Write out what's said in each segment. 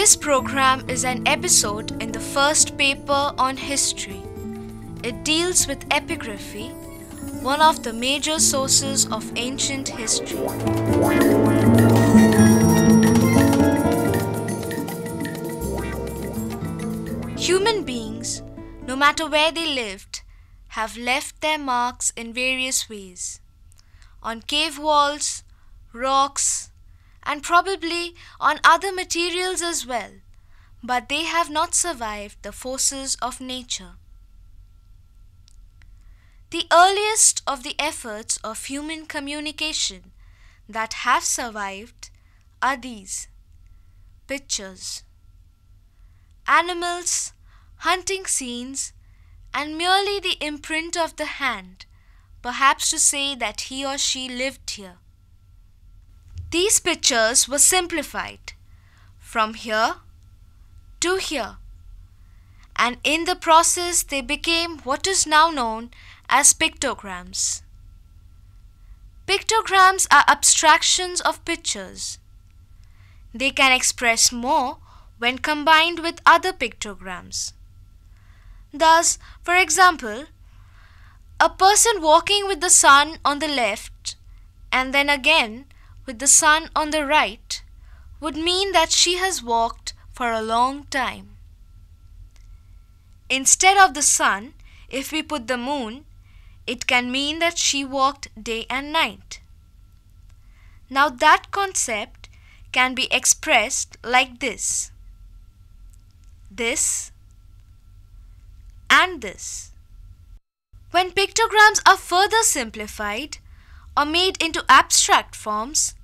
This program is an episode in the first paper on history. It deals with epigraphy, one of the major sources of ancient history. Human beings, no matter where they lived, have left their marks in various ways. On cave walls, rocks, and probably on other materials as well, but they have not survived the forces of nature. The earliest of the efforts of human communication that have survived are these: pictures. Animals, hunting scenes, and merely the imprint of the hand, perhaps to say that he or she lived here. These pictures were simplified from here to here, and in the process they became what is now known as pictograms. Pictograms are abstractions of pictures. They can express more when combined with other pictograms. Thus, for example, a person walking with the sun on the left and then again with the sun on the right would mean that she has walked for a long time. Instead of the sun, if we put the moon, it can mean that she walked day and night. Now that concept can be expressed like this and this. When pictograms are further simplified or made into abstract forms,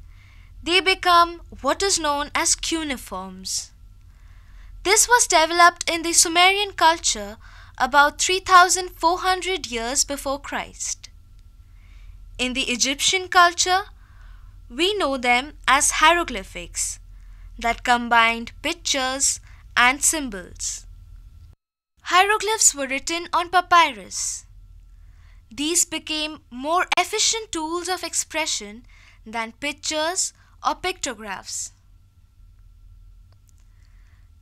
they become what is known as cuneiforms. This was developed in the Sumerian culture about 3,400 years before Christ. In the Egyptian culture, we know them as hieroglyphics that combined pictures and symbols. Hieroglyphs were written on papyrus. These became more efficient tools of expression than pictures or pictographs.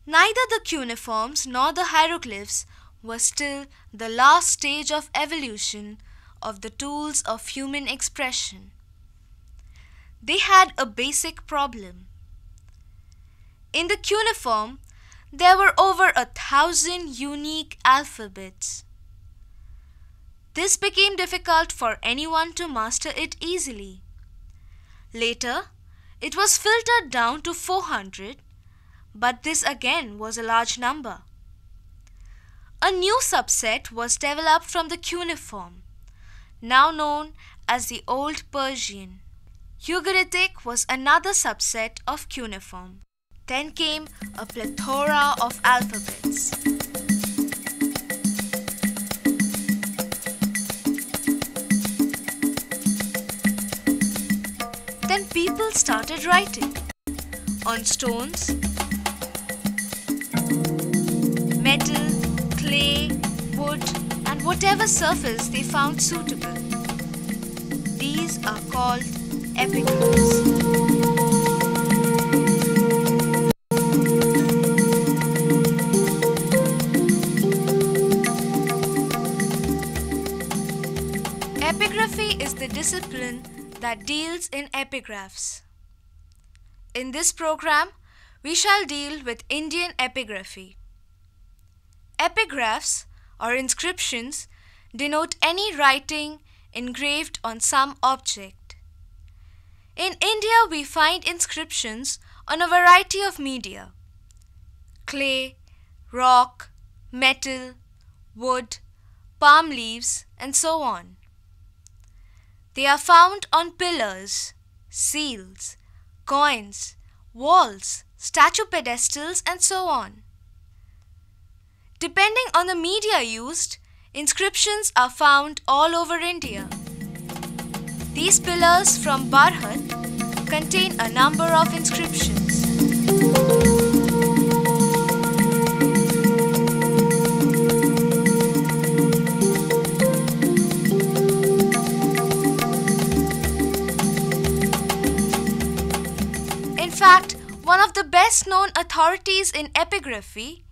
Neither the cuneiforms nor the hieroglyphs were still the last stage of evolution of the tools of human expression. They had a basic problem. In the cuneiform, there were over 1,000 unique alphabets. This became difficult for anyone to master it easily. Later, it was filtered down to 400, but this again was a large number. A new subset was developed from the cuneiform, now known as the Old Persian. Ugaritic was another subset of cuneiform. Then came a plethora of alphabets. Then people started writing on stones, metal, clay, wood, and whatever surface they found suitable. These are called epigrams. Epigraphy is the discipline that deals in epigraphs. In this program, we shall deal with Indian epigraphy. Epigraphs or inscriptions denote any writing engraved on some object. In India, we find inscriptions on a variety of media: clay, rock, metal, wood, palm leaves, and so on. They are found on pillars, seals, coins, walls, statue pedestals, and so on. Depending on the media used, inscriptions are found all over India. These pillars from Barhat contain a number of inscriptions. In fact, one of the best known authorities in epigraphy,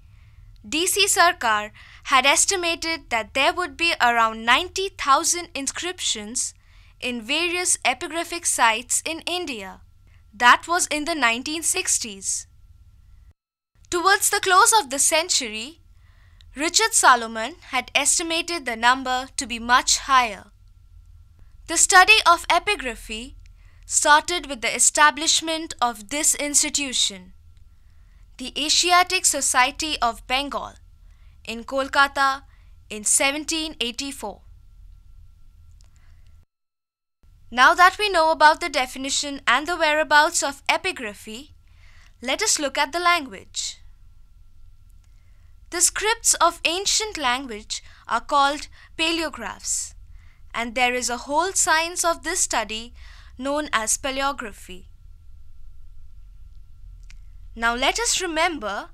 DC Sarkar had estimated that there would be around 90,000 inscriptions in various epigraphic sites in India. That was in the 1960s. Towards the close of the century, Richard Salomon had estimated the number to be much higher. The study of epigraphy started with the establishment of this institution, the Asiatic Society of Bengal, in Kolkata in 1784. Now that we know about the definition and the whereabouts of epigraphy, let us look at the language. The scripts of ancient language are called paleographs, and there is a whole science of this study known as paleography. Now let us remember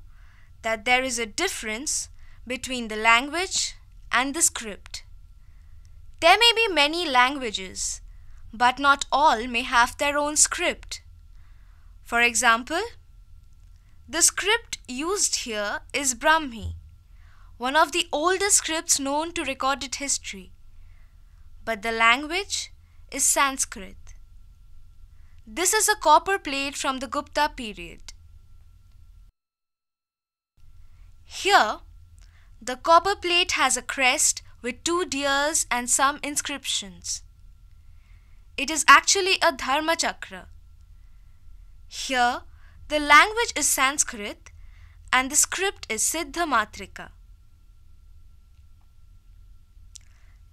that there is a difference between the language and the script. There may be many languages, but not all may have their own script. For example, the script used here is Brahmi, one of the oldest scripts known to recorded history, but the language is Sanskrit. This is a copper plate from the Gupta period. Here, the copper plate has a crest with 2 deers and some inscriptions. It is actually a dharma chakra. Here, the language is Sanskrit and the script is Siddha Matrika.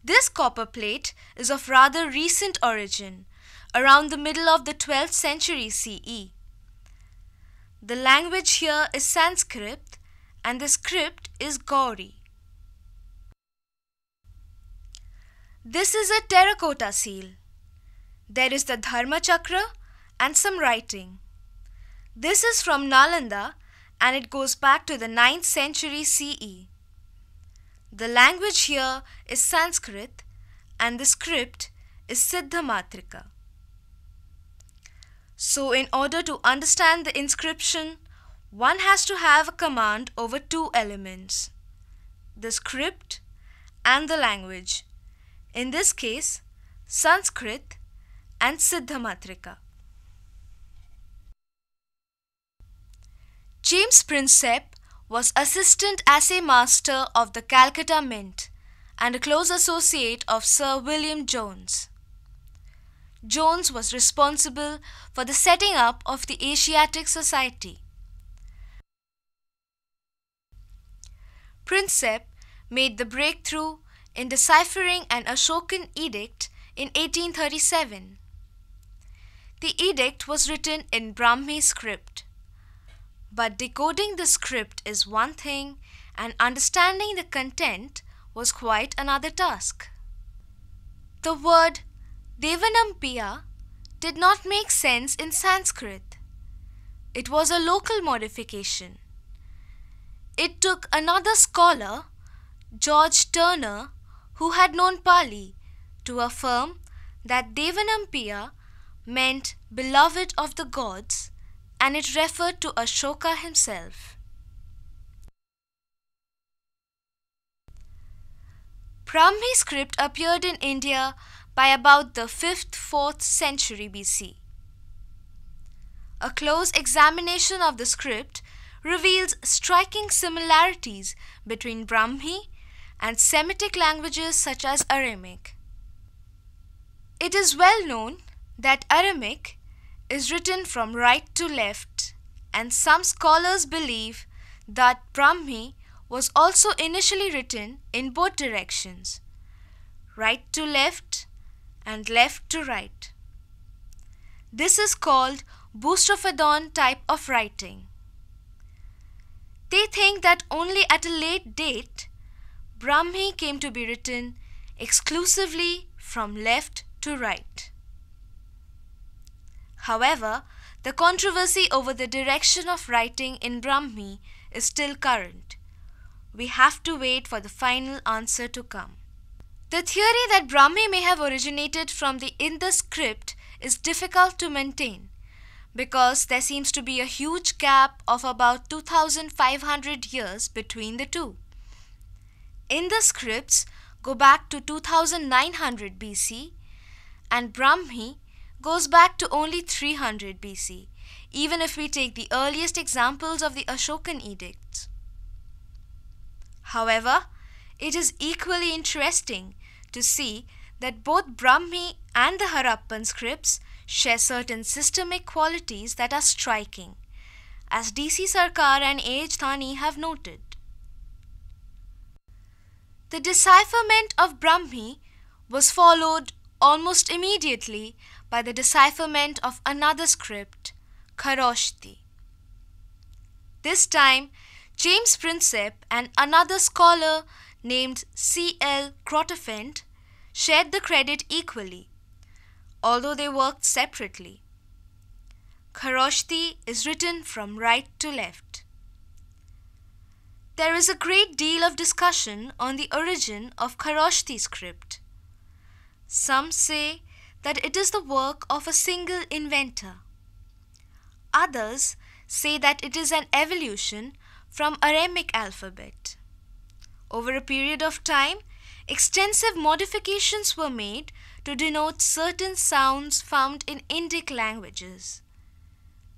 This copper plate is of rather recent origin, around the middle of the 12th century CE. The language here is Sanskrit and the script is Gauri. This is a terracotta seal. There is the Dharma Chakra and some writing. This is from Nalanda and it goes back to the 9th century CE. The language here is Sanskrit and the script is Siddha Matrika. So in order to understand the inscription, one has to have a command over 2 elements, the script and the language, in this case Sanskrit and Siddha Matrika. James Prinsep was Assistant Assay Master of the Calcutta Mint and a close associate of Sir William Jones. Jones was responsible for the setting up of the Asiatic Society. Prinsep made the breakthrough in deciphering an Ashokan edict in 1837. The edict was written in Brahmi script. But decoding the script is one thing and understanding the content was quite another task. The word Devanampiya did not make sense in Sanskrit. It was a local modification. It took another scholar, George Turner, who had known Pali, to affirm that Devanampiya meant beloved of the gods and it referred to Ashoka himself. Brahmi script appeared in India by about the 5th-4th century BC. A close examination of the script reveals striking similarities between Brahmi and Semitic languages such as Aramic. It is well known that Aramic is written from right to left, and some scholars believe that Brahmi was also initially written in both directions, right to left and left to right. This is called Boustrophedon type of writing. They think that only at a late date, Brahmi came to be written exclusively from left to right. However, the controversy over the direction of writing in Brahmi is still current. We have to wait for the final answer to come. The theory that Brahmi may have originated from the Indus script is difficult to maintain, because there seems to be a huge gap of about 2500 years between the two. In the scripts go back to 2900 BC and Brahmi goes back to only 300 BC, even if we take the earliest examples of the Ashokan edicts. However, it is equally interesting to see that both Brahmi and the Harappan scripts share certain systemic qualities that are striking, as DC Sarkar and A.H. Thani have noted. The decipherment of Brahmi was followed almost immediately by the decipherment of another script, Kharoshthi. This time, James Prinsep and another scholar named C.L. Grotefend shared the credit equally, although they worked separately. Kharoshthi is written from right to left. There is a great deal of discussion on the origin of Kharoshthi script. Some say that it is the work of a single inventor. Others say that it is an evolution from Aramic alphabet. Over a period of time, extensive modifications were made to denote certain sounds found in Indic languages.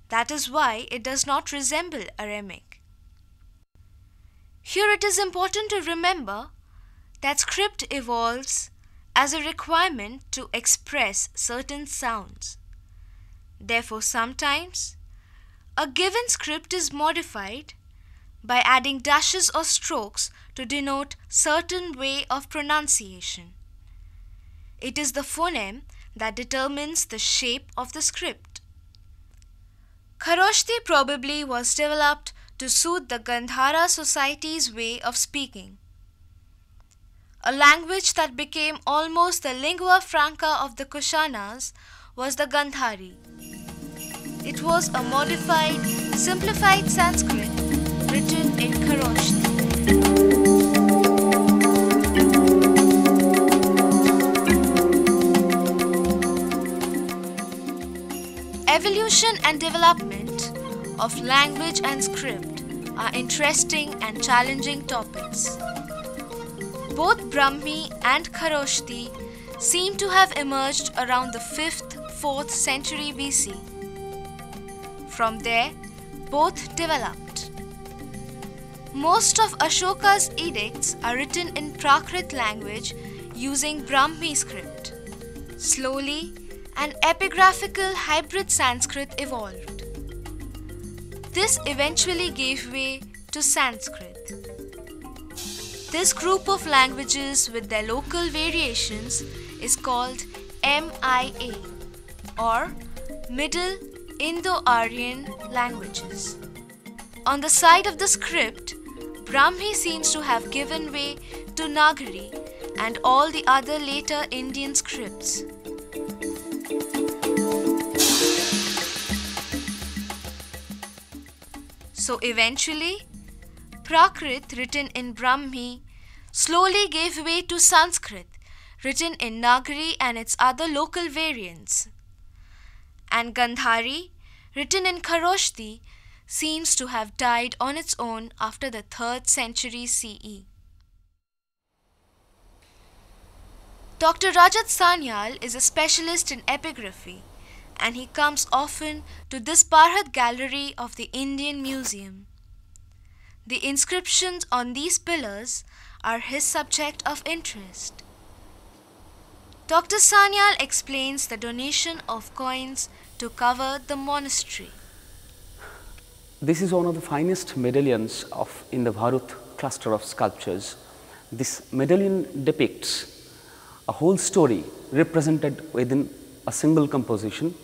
That is why it does not resemble Aramic. Here it is important to remember that script evolves as a requirement to express certain sounds. Therefore, sometimes a given script is modified by adding dashes or strokes to denote certain way of pronunciation. It is the phoneme that determines the shape of the script. Kharoshthi probably was developed to suit the Gandhara society's way of speaking. A language that became almost the lingua franca of the Kushanas was the Gandhari. It was a modified, simplified Sanskrit written in Kharoshthi. Evolution and development of language and script are interesting and challenging topics. Both Brahmi and Kharoshthi seem to have emerged around the 5th-4th century BC. From there, both developed. Most of Ashoka's edicts are written in Prakrit language using Brahmi script. Slowly, an epigraphical hybrid Sanskrit evolved. This eventually gave way to Sanskrit. This group of languages with their local variations is called MIA or Middle Indo-Aryan languages. On the side of the script, Brahmi seems to have given way to Nagari and all the other later Indian scripts. So eventually, Prakrit written in Brahmi slowly gave way to Sanskrit written in Nagari and its other local variants. And Gandhari written in Kharoshthi seems to have died on its own after the 3rd century CE. Dr. Rajat Sanyal is a specialist in epigraphy, and he comes often to this Bharat gallery of the Indian Museum. The inscriptions on these pillars are his subject of interest. Dr. Sanyal explains the donation of coins to cover the monastery. This is one of the finest medallions in the Bharat cluster of sculptures. This medallion depicts a whole story represented within a single composition.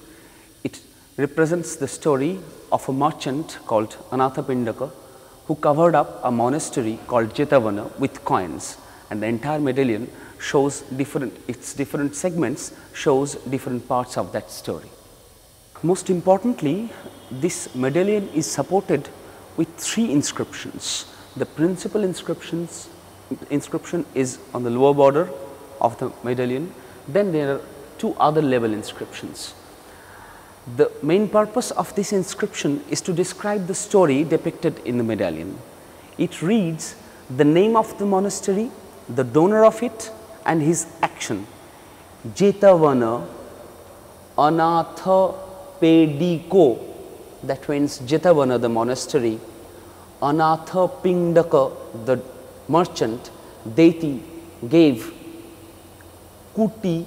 It represents the story of a merchant called Anathapindaka who covered up a monastery called Jetavana with coins, and the entire medallion shows its different segments shows different parts of that story. Most importantly, this medallion is supported with 3 inscriptions. The principal inscription is on the lower border of the medallion. Then there are 2 other level inscriptions. The main purpose of this inscription is to describe the story depicted in the medallion. It reads the name of the monastery, the donor of it, and his action. Jetavana Anatha Pediko, that means Jetavana, the monastery, Anatha Pindaka, the merchant, Deiti, gave, Kuti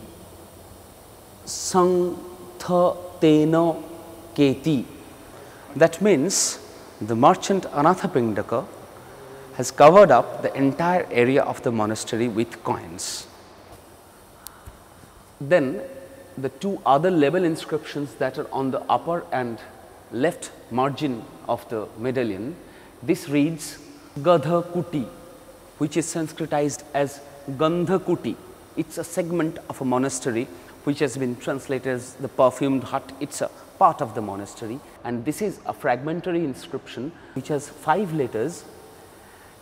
Sangtha Tena Keti. That means the merchant Anathapindaka has covered up the entire area of the monastery with coins. Then the two other label inscriptions that are on the upper and left margin of the medallion, this reads Gadha Kuti, which is Sanskritized as Gandha Kuti. It is a segment of a monastery which has been translated as the perfumed hut. It is a part of the monastery, and this is a fragmentary inscription which has 5 letters,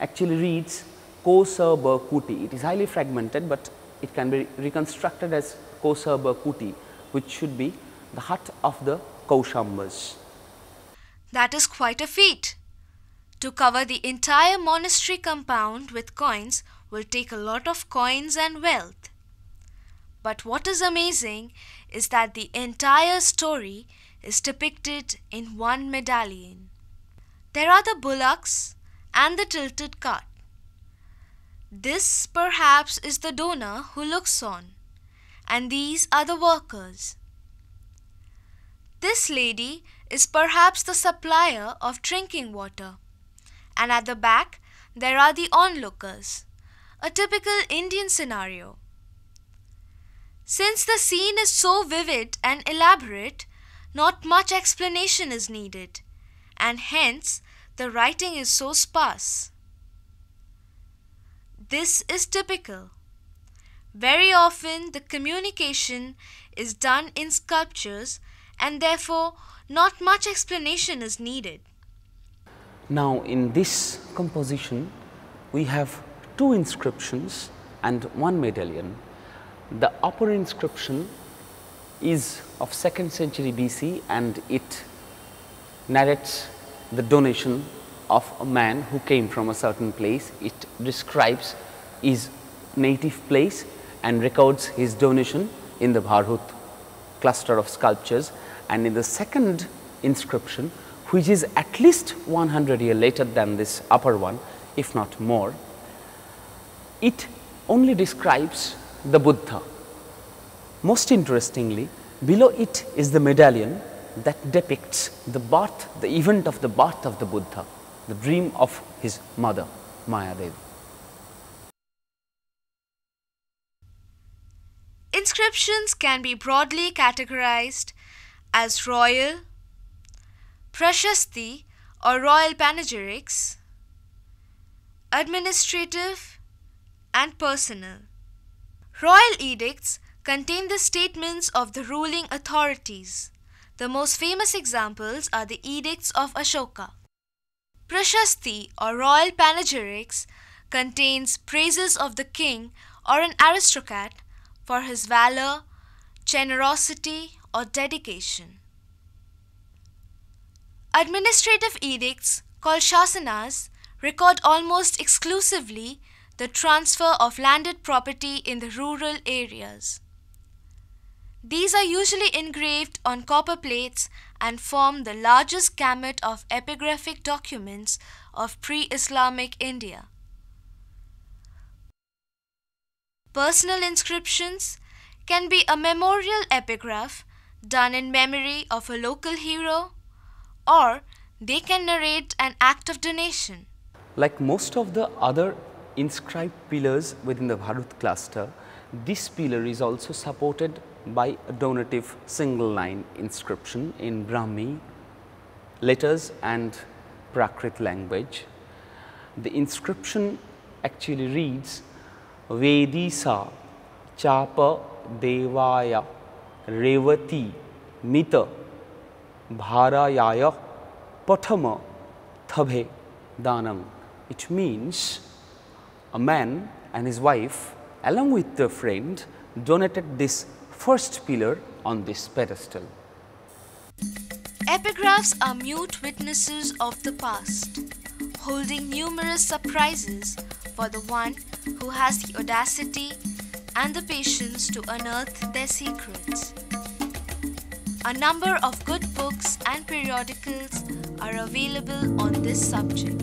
actually reads Kosaba Kuti. It is highly fragmented, but it can be reconstructed as Kosaba Kuti, which should be the hut of the Kaushambas. That is quite a feat. To cover the entire monastery compound with coins will take a lot of coins and wealth. But what is amazing is that the entire story is depicted in one medallion. There are the bullocks and the tilted cart. This perhaps is the donor who looks on, and these are the workers. This lady is perhaps the supplier of drinking water, and at the back there are the onlookers, a typical Indian scenario. Since the scene is so vivid and elaborate, not much explanation is needed, and hence the writing is so sparse. This is typical. Very often the communication is done in sculptures, and therefore not much explanation is needed. Now in this composition we have 2 inscriptions and 1 medallion. The upper inscription is of 2nd century BC, and it narrates the donation of a man who came from a certain place. It describes his native place and records his donation in the Bharhut cluster of sculptures. And in the second inscription, which is at least 100 years later than this upper one, if not more, it only describes the Buddha. Most interestingly, below it is the medallion that depicts the birth, the event of the birth of the Buddha, the dream of his mother, Mayadevi. Inscriptions can be broadly categorized as royal, prashasti or royal panegyrics, administrative, and personal. Royal edicts contain the statements of the ruling authorities. The most famous examples are the edicts of Ashoka. Prashasti or royal panegyrics contains praises of the king or an aristocrat for his valor, generosity, or dedication. Administrative edicts, called shasanas, record almost exclusively the transfer of landed property in the rural areas. These are usually engraved on copper plates and form the largest gamut of epigraphic documents of pre-Islamic India. Personal inscriptions can be a memorial epigraph done in memory of a local hero, or they can narrate an act of donation. Like most of the other inscribed pillars within the Bharut cluster, this pillar is also supported by a donative single line inscription in Brahmi letters and Prakrit language. The inscription actually reads Vedisa Chapa Devaya Revati Mita Bharayaya Pathama Thabhe Danam. It means a man and his wife along with their friend donated this first pillar on this pedestal. Epigraphs are mute witnesses of the past, holding numerous surprises for the one who has the audacity and the patience to unearth their secrets. A number of good books and periodicals are available on this subject.